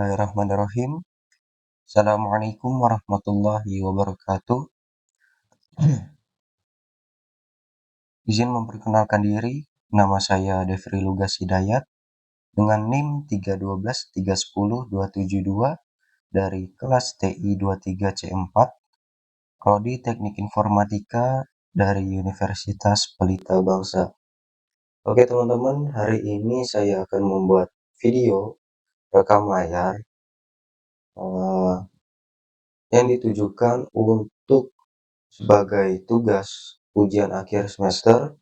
Bismillahirrahmanirrahim. Assalamualaikum warahmatullahi wabarakatuh. Izin memperkenalkan diri, nama saya Devri Lugas Hidayat dengan NIM 312310272 dari kelas TI 23C4, Prodi Teknik Informatika dari Universitas Pelita Bangsa. Oke teman-teman, hari ini saya akan membuat video rekam layar yang ditujukan untuk sebagai tugas ujian akhir semester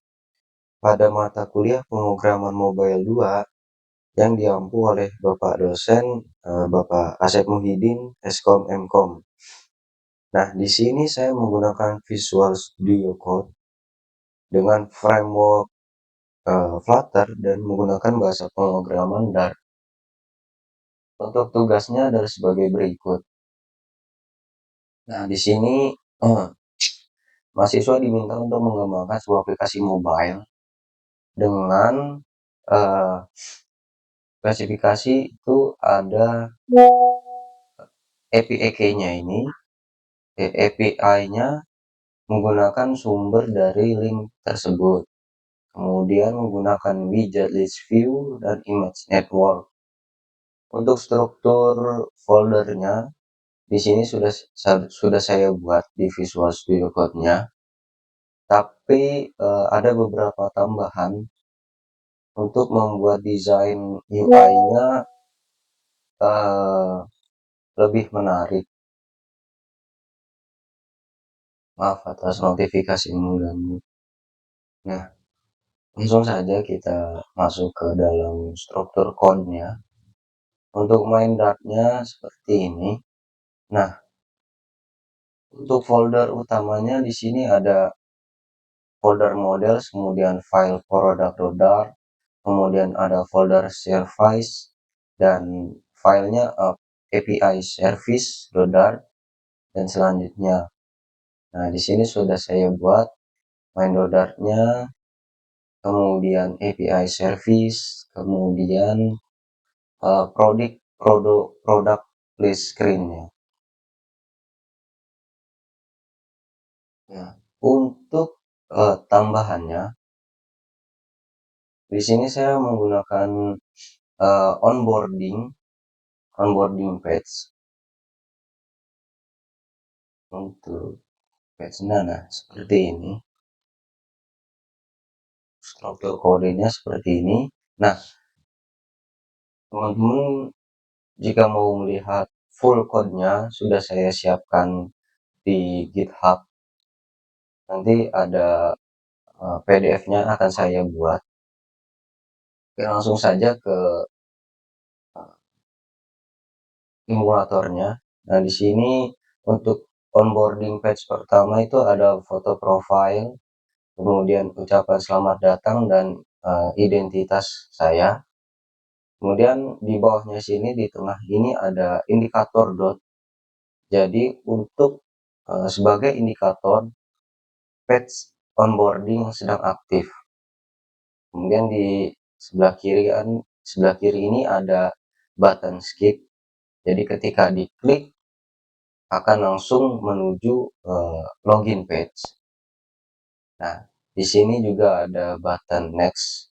pada mata kuliah pemrograman mobile 2 yang diampu oleh Bapak dosen Bapak Asep Muhyiddin, Eskom Mkom. Nah, di sini saya menggunakan Visual Studio Code dengan framework Flutter dan menggunakan bahasa pemrograman Dart. Untuk tugasnya adalah sebagai berikut. Nah, di sini mahasiswa diminta untuk mengembangkan sebuah aplikasi mobile dengan spesifikasi itu ada API-nya ini, API-nya menggunakan sumber dari link tersebut. Kemudian menggunakan widget list view dan image network. Untuk struktur foldernya di sini sudah saya buat di Visual Studio Code-nya. Tapi ada beberapa tambahan untuk membuat desain UI-nya lebih menarik. Maaf atas notifikasi mengganggu. Nah, langsung saja kita masuk ke dalam struktur code-nya. Untuk main Dart-nya seperti ini. Nah, untuk folder utamanya di sini ada folder model, kemudian file product.dart, kemudian ada folder service dan filenya API service.dart dan selanjutnya. Nah, di sini sudah saya buat main.dart-nya, kemudian API service, kemudian product list screen-nya. Nah, untuk tambahannya, di sini saya menggunakan onboarding page untuk page-nya. Nah, seperti ini. Struktur kodenya seperti ini. Nah, teman-teman jika mau melihat full code-nya sudah saya siapkan di GitHub. Nanti ada PDF-nya akan saya buat. Oke, langsung saja ke simulatornya. Nah, di sini untuk onboarding page pertama itu ada foto profile, kemudian ucapan selamat datang dan identitas saya. Kemudian di bawahnya sini di tengah ini ada indikator dot. Jadi untuk sebagai indikator page onboarding sedang aktif. Kemudian di sebelah kiri ini ada button skip. Jadi ketika diklik akan langsung menuju login page. Nah, di sini juga ada button next.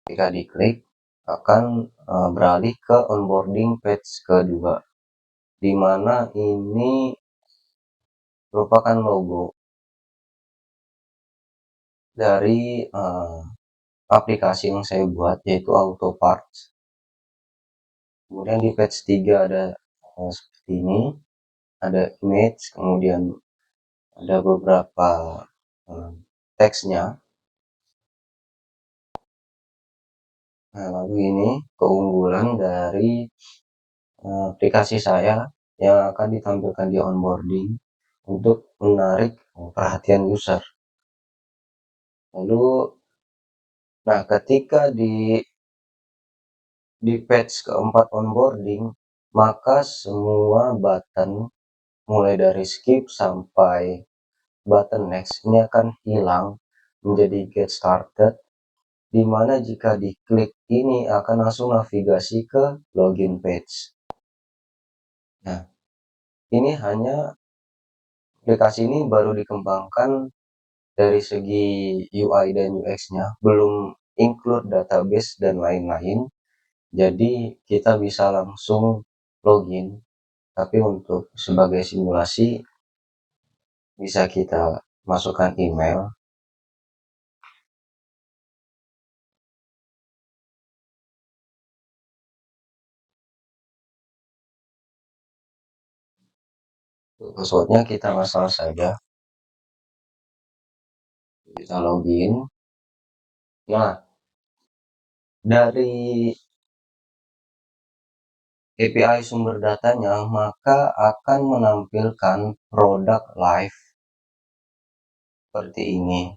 Ketika diklik akan beralih ke onboarding page kedua, di mana ini merupakan logo dari aplikasi yang saya buat, yaitu Autoparts. Kemudian di page 3 ada seperti ini, ada image, kemudian ada beberapa teksnya. Nah, lalu ini keunggulan dari aplikasi saya yang akan ditampilkan di onboarding untuk menarik perhatian user. Lalu, nah ketika di page keempat onboarding, maka semua button mulai dari skip sampai button next ini akan hilang menjadi get started di mana jika diklik ini akan langsung navigasi ke login page. Nah, ini hanya aplikasi ini baru dikembangkan dari segi UI dan UX-nya, belum include database dan lain-lain. Jadi kita bisa langsung login, tapi untuk sebagai simulasi bisa kita masukkan email. Passwordnya kita asal saja, kita login. Nah, dari API sumber datanya maka akan menampilkan produk live seperti ini.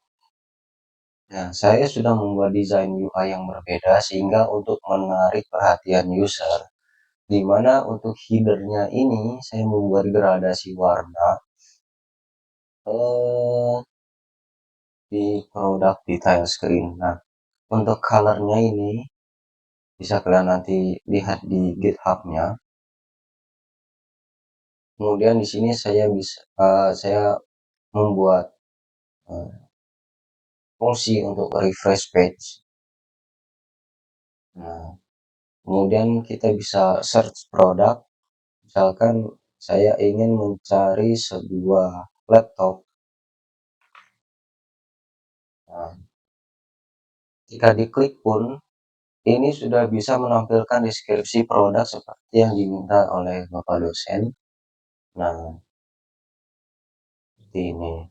Nah, saya sudah membuat desain UI yang berbeda sehingga untuk menarik perhatian user, di mana untuk headernya ini saya membuat gradasi warna di produk detail screen. Nah, untuk colornya ini bisa kalian nanti lihat di GitHub-nya. Kemudian di sini saya membuat fungsi untuk refresh page. Nah, kemudian kita bisa search produk. Misalkan saya ingin mencari sebuah laptop. Nah, jika diklik pun ini sudah bisa menampilkan deskripsi produk seperti yang diminta oleh Bapak dosen. Nah, seperti ini.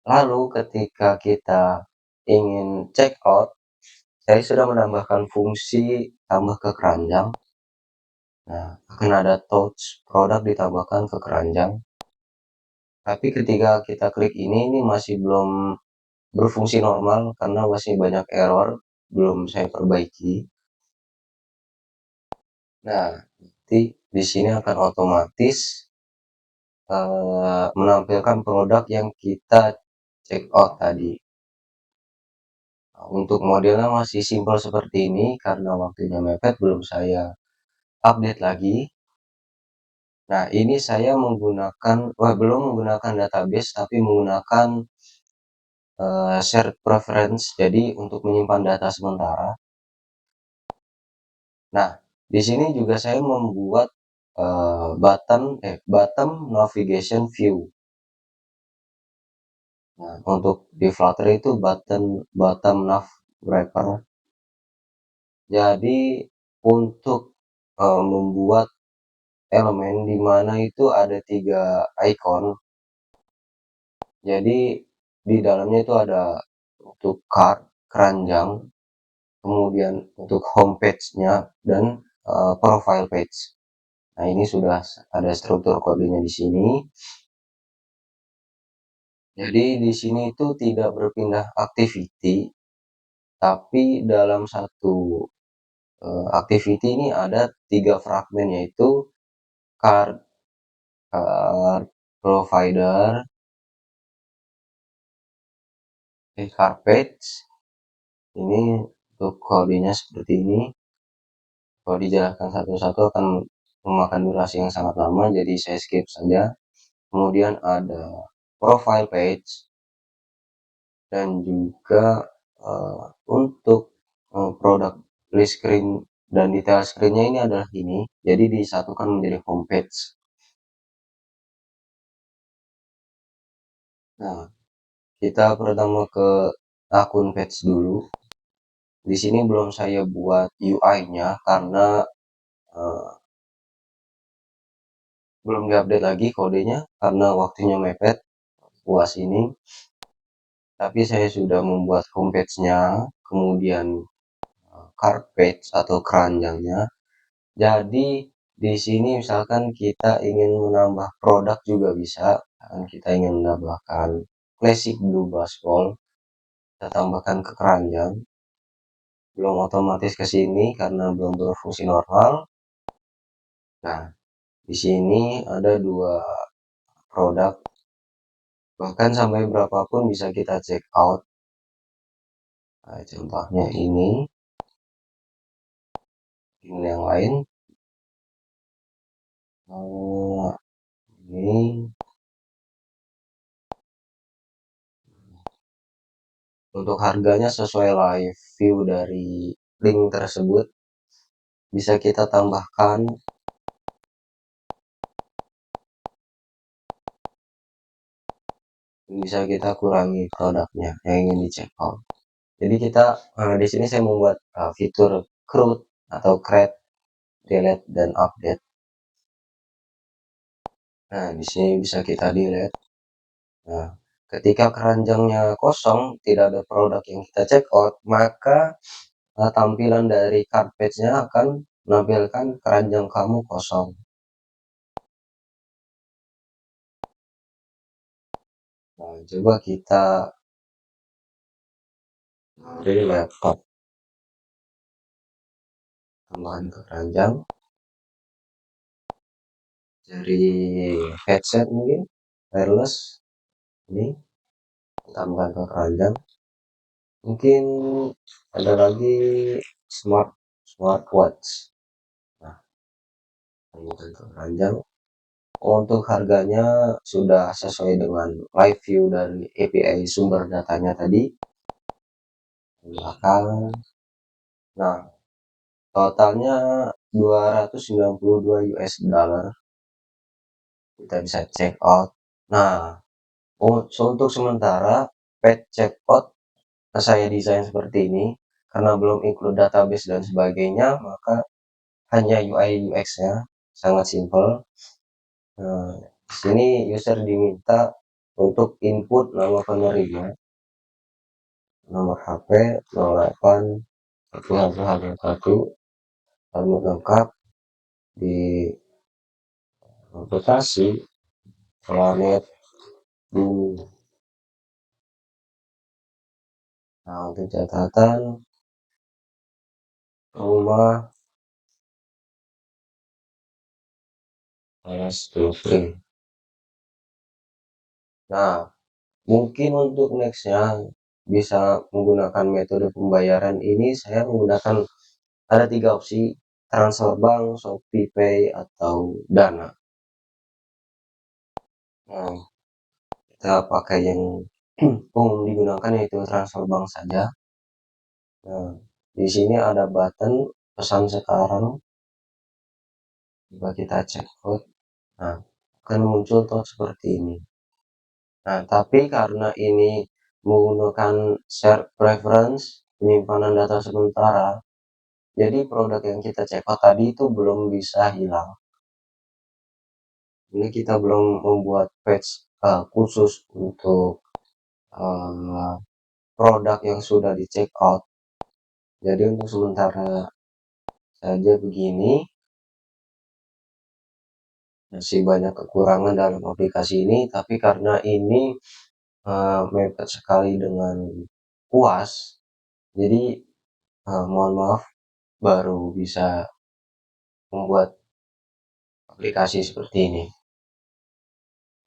Lalu ketika kita ingin check out, saya sudah menambahkan fungsi tambah ke keranjang. Nah, akan ada touch produk ditambahkan ke keranjang. Tapi ketika kita klik ini masih belum berfungsi normal karena masih banyak error, belum saya perbaiki. Nah, nanti di sini akan otomatis menampilkan produk yang kita check out tadi. Nah, untuk modelnya masih simpel seperti ini karena waktunya mepet, belum saya update lagi. Nah, ini saya belum menggunakan database tapi menggunakan shared preference, jadi untuk menyimpan data sementara. Nah, di sini juga saya membuat button navigation view. Nah, untuk di Flutter itu button nav wrapper. Jadi untuk membuat elemen di mana itu ada 3 icon. Jadi di dalamnya itu ada untuk card, keranjang, kemudian untuk home page-nya dan profile page. Nah, ini sudah ada struktur kodenya di sini. Jadi di sini itu tidak berpindah activity, tapi dalam satu activity ini ada 3 fragmen, yaitu card, provider, card page. Ini untuk kodenya seperti ini. Kalau dijelaskan satu-satu akan memakan durasi yang sangat lama, jadi saya skip saja. Kemudian ada profile page dan juga untuk produk list screen dan detail screennya ini adalah ini, jadi disatukan menjadi home page. Nah, kita pertama ke akun page dulu. Di sini belum saya buat UI-nya karena belum diupdate lagi kodenya karena waktunya mepet puas ini. Tapi saya sudah membuat home page-nya, kemudian card page atau keranjangnya. Jadi di sini misalkan kita ingin menambah produk juga bisa. Dan kita ingin menambahkan classic blue baseball, kita tambahkan ke keranjang. Belum otomatis ke sini karena belum berfungsi normal. Nah, di sini ada 2 produk, bahkan sampai berapapun bisa kita check out. Nah, contohnya ini yang lain. Ini untuk harganya sesuai live view dari link tersebut, bisa kita tambahkan, bisa kita kurangi produknya yang ingin dicek out. Jadi kita di sini saya membuat fitur CRUD atau create, delete, dan update. Nah, di sini bisa kita delete. Nah, ketika keranjangnya kosong, tidak ada produk yang kita check out, maka tampilan dari cart page-nya akan menampilkan keranjang kamu kosong. Nah, coba kita dari laptop, tambahan ke keranjang, dari headset mungkin wireless, ini tambahkan ke keranjang. Mungkin ada lagi smartwatch. Nah, tambahkan ke keranjang. Untuk harganya sudah sesuai dengan live view dari API sumber datanya tadi. Belakang. Nah, totalnya 292 US dollar. Kita bisa check out. Nah, untuk sementara page check out saya desain seperti ini karena belum include database dan sebagainya, maka hanya UI UX-nya sangat simple. Nah, di sini user diminta untuk input nama penerima, nomor HP 08 1111, alamat lengkap di aplikasi planet bumi. Nah, untuk catatan rumah Astufri. Nah, mungkin untuk nextnya bisa menggunakan metode pembayaran ini. Saya menggunakan ada 3 opsi: transfer bank, Shopee Pay, atau Dana. Nah, kita pakai yang umum digunakan yaitu transfer bank saja. Nah, di sini ada button pesan sekarang. Coba kita cek out. Nah, akan muncul tuh seperti ini. Nah, tapi karena ini menggunakan share preference, penyimpanan data sementara, jadi produk yang kita check out tadi itu belum bisa hilang. Ini kita belum membuat page khusus untuk produk yang sudah di check out. Jadi untuk sementara saja begini. Masih banyak kekurangan dalam aplikasi ini, tapi karena ini mepet sekali dengan UAS, jadi mohon maaf baru bisa membuat aplikasi seperti ini.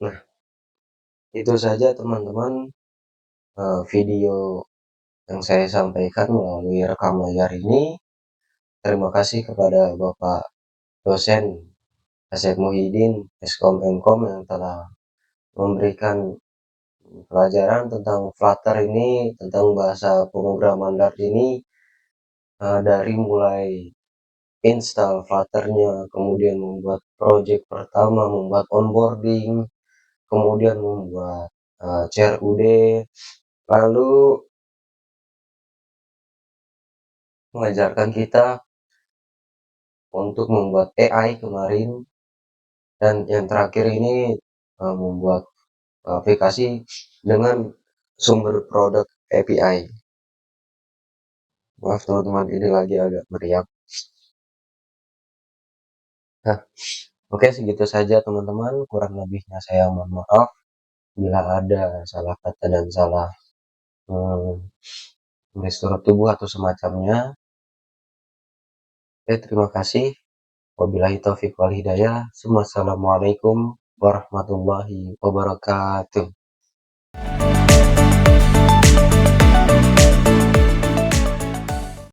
Nah, itu saja teman-teman video yang saya sampaikan melalui rekam layar ini. Terima kasih kepada Bapak dosen Asep Muhyiddin, Eskom Mkom, yang telah memberikan pelajaran tentang Flutter ini, tentang bahasa pemrograman Dart ini, dari mulai install Flutter-nya, kemudian membuat project pertama, membuat onboarding, kemudian membuat CRUD, lalu mengajarkan kita untuk membuat AI kemarin, dan yang terakhir ini membuat aplikasi dengan sumber produk API. Maaf teman-teman, ini lagi agak meriang. Nah, oke, segitu saja teman-teman. Kurang lebihnya saya mohon maaf bila ada salah kata dan salah gestur tubuh atau semacamnya. Terima kasih. Wabillahi taufiq wal hidayah. Assalamualaikum warahmatullahi wabarakatuh.